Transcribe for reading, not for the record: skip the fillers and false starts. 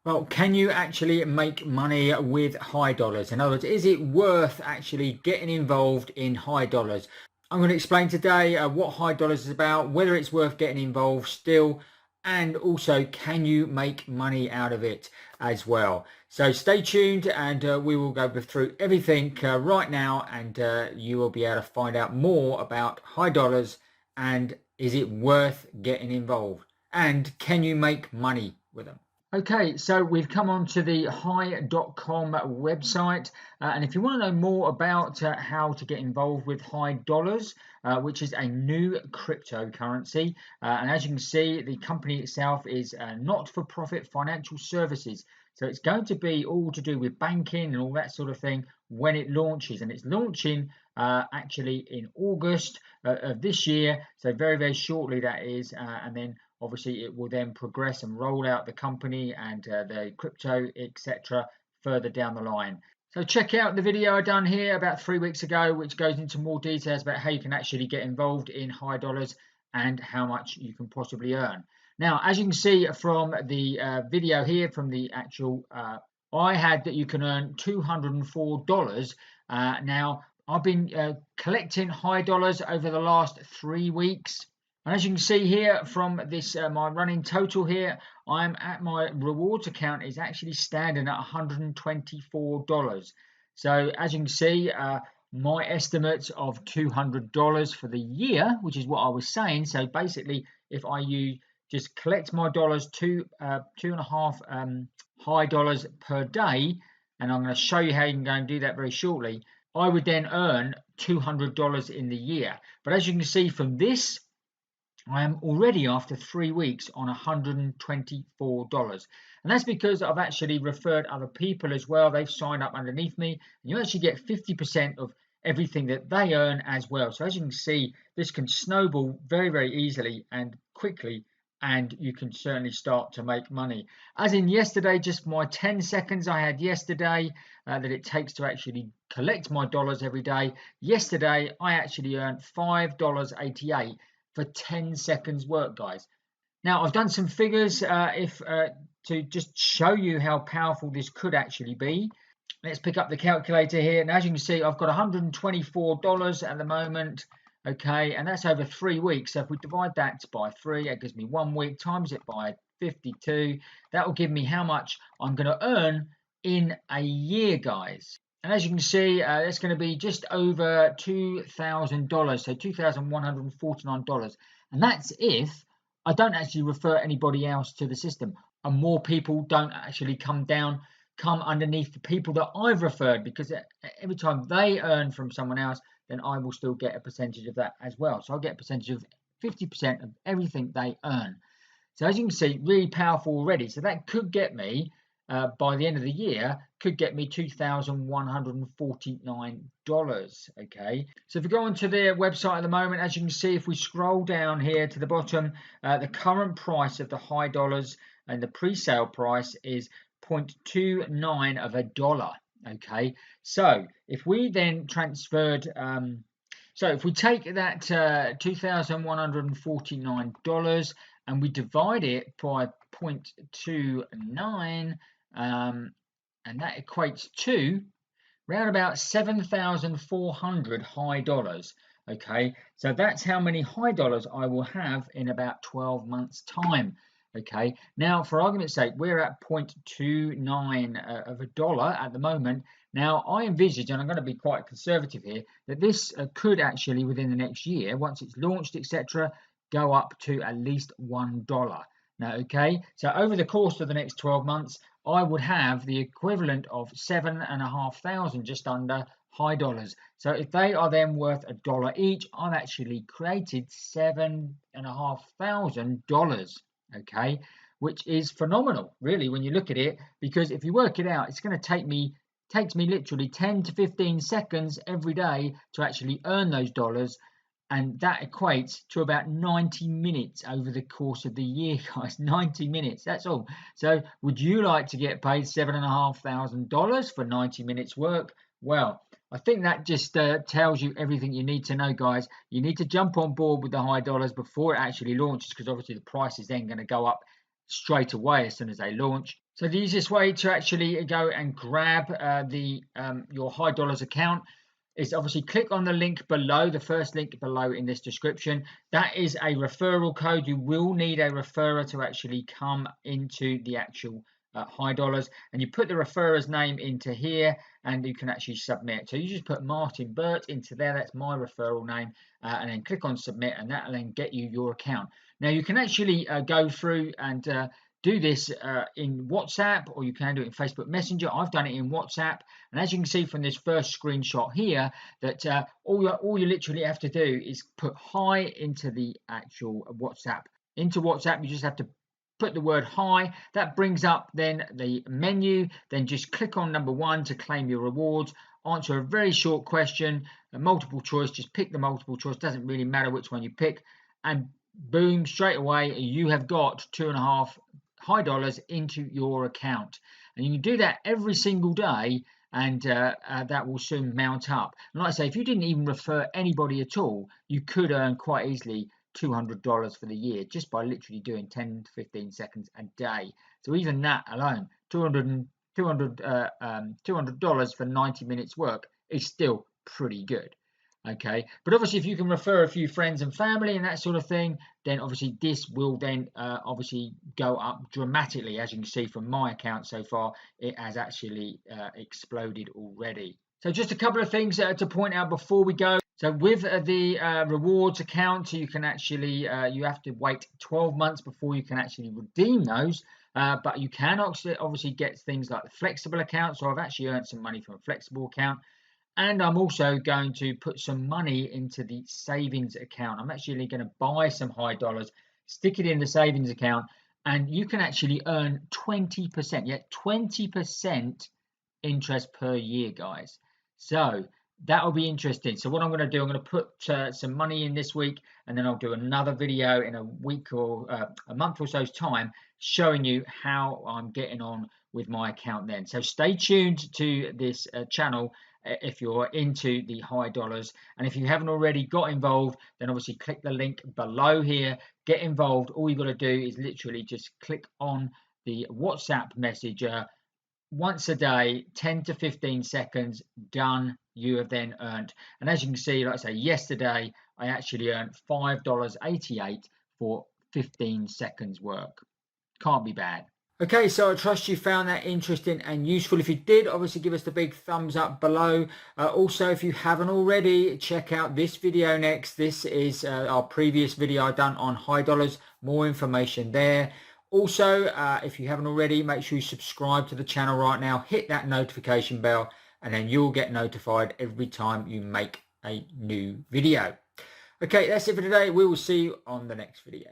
Well, can you actually make money with high dollars? In other words, is it worth actually getting involved in high dollars? I'm going to explain today what high dollars is about, whether it's worth getting involved still, and also can you make money out of it as well. So stay tuned and we will go through everything right now, and you will be able to find out more about high dollars and is it worth getting involved and can you make money with them. Okay, so we've come on to the high.com website, and if you want to know more about how to get involved with high dollars, which is a new cryptocurrency, and as you can see, the company itself is not-for-profit financial services. So it's going to be all to do with banking and all that sort of thing when it launches, and it's launching actually in August of this year, so very, very shortly that is, and then obviously it will then progress and roll out the company and the crypto, etc., further down the line. So check out the video I done here about 3 weeks ago, which goes into more details about how you can actually get involved in high dollars and how much you can possibly earn. Now, as you can see from the video here, from the actual, I had that you can earn $204. Now, I've been collecting high dollars over the last 3 weeks. And as you can see here from this, my running total here, I'm at my rewards account is actually standing at $124. So as you can see, my estimate of $200 for the year, which is what I was saying. So basically, if I just collect my dollars, two and a half high dollars per day, and I'm going to show you how you can go and do that very shortly, I would then earn $200 in the year. But as you can see from this, I am already after 3 weeks on $124. And that's because I've actually referred other people as well. They've signed up underneath me, and you actually get 50% of everything that they earn as well. So as you can see, this can snowball very, very easily and quickly, and you can certainly start to make money. As in yesterday, just my 10 seconds I had yesterday that it takes to actually collect my dollars every day. Yesterday, I actually earned $5.88 for 10 seconds work, guys. Now, I've done some figures to just show you how powerful this could actually be. Let's pick up the calculator here. And as you can see, I've got $124 at the moment. Okay, and that's over 3 weeks. So if we divide that by 3, it gives me 1 week, times it by 52. That will give me how much I'm going to earn in a year, guys. And as you can see, it's going to be just over $2,000, so $2,149. And that's if I don't actually refer anybody else to the system, and more people don't actually come underneath the people that I've referred, because every time they earn from someone else, then I will still get a percentage of that as well. So I'll get a percentage of 50% of everything they earn. So as you can see, really powerful already. So that could get me, by the end of the year, could get me $2,149. Okay, so if we go onto their website at the moment, as you can see, if we scroll down here to the bottom, the current price of the high dollars and the pre-sale price is 0.29 of a dollar. Okay, so if we then transferred, so if we take that $2,149 and we divide it by 0.29, and that equates to around about 7,400 high dollars. Okay, so that's how many high dollars I will have in about 12 months' time. Okay, now for argument's sake, we're at 0.29 of a dollar at the moment. Now I envisage, and I'm going to be quite conservative here, that this could actually within the next year, once it's launched, etc., go up to at least $1. Now, okay, so over the course of the next 12 months, I would have the equivalent of 7,500, just under, high dollars. So if they are then worth $1 each, I've actually created $7,500. Okay, which is phenomenal, really, when you look at it, because if you work it out, it's going to takes me literally 10 to 15 seconds every day to actually earn those dollars. And that equates to about 90 minutes over the course of the year, guys. 90 minutes, that's all. So would you like to get paid $7,500 for 90 minutes work? Well, I think that just tells you everything you need to know, guys. You need to jump on board with the high dollars before it actually launches, because obviously the price is then going to go up straight away as soon as they launch. So the easiest way to actually go and grab your high dollars account is obviously click on the link below, the first link below in this description. That is a referral code. You will need a referrer to actually come into the actual high dollars, and you put the referrer's name into here and you can actually submit. So you just put Martin Burt into there, that's my referral name, and then click on submit, and that will then get you your account. Now you can actually go through and do this in WhatsApp, or you can do it in Facebook Messenger. I've done it in WhatsApp, and as you can see from this first screenshot here, that all you literally have to do is put hi into the actual WhatsApp. Into WhatsApp, you just have to put the word hi. That brings up then the menu. Then just click on number 1 to claim your rewards. Answer a very short question, a multiple choice. Just pick the multiple choice. Doesn't really matter which one you pick, and boom, straight away you have got 2.5 high dollars into your account. And you can do that every single day, and that will soon mount up. And like I say, if you didn't even refer anybody at all, you could earn quite easily $200 for the year just by literally doing 10 to 15 seconds a day. So even that alone, $200 for 90 minutes work is still pretty good. Okay, but obviously if you can refer a few friends and family and that sort of thing, then obviously this will then obviously go up dramatically. As you can see from my account so far, it has actually exploded already. So just a couple of things to point out before we go. So with the rewards account, you can actually you have to wait 12 months before you can actually redeem those. But you can obviously get things like the flexible account. So I've actually earned some money from a flexible account. And I'm also going to put some money into the savings account. I'm actually going to buy some high dollars, stick it in the savings account, and you can actually earn 20%. Yeah, 20% interest per year, guys. So that'll be interesting. So what I'm going to do, I'm going to put some money in this week, and then I'll do another video in a week or a month or so's time showing you how I'm getting on with my account then. So stay tuned to this channel if you're into the high dollars, and if you haven't already got involved, then obviously click the link below here, get involved. All you got to do is literally just click on the WhatsApp messenger once a day, 10 to 15 seconds, done. You have then earned, and as you can see, like I say, yesterday I actually earned $5.88 for 15 seconds work. Can't be bad. Okay, so I trust you found that interesting and useful. If you did, obviously give us the big thumbs up below. Also, if you haven't already, check out this video next. This is our previous video I've done on high dollars. More information there. Also, if you haven't already, make sure you subscribe to the channel right now. Hit that notification bell, and then you'll get notified every time you make a new video. Okay, that's it for today. We will see you on the next video.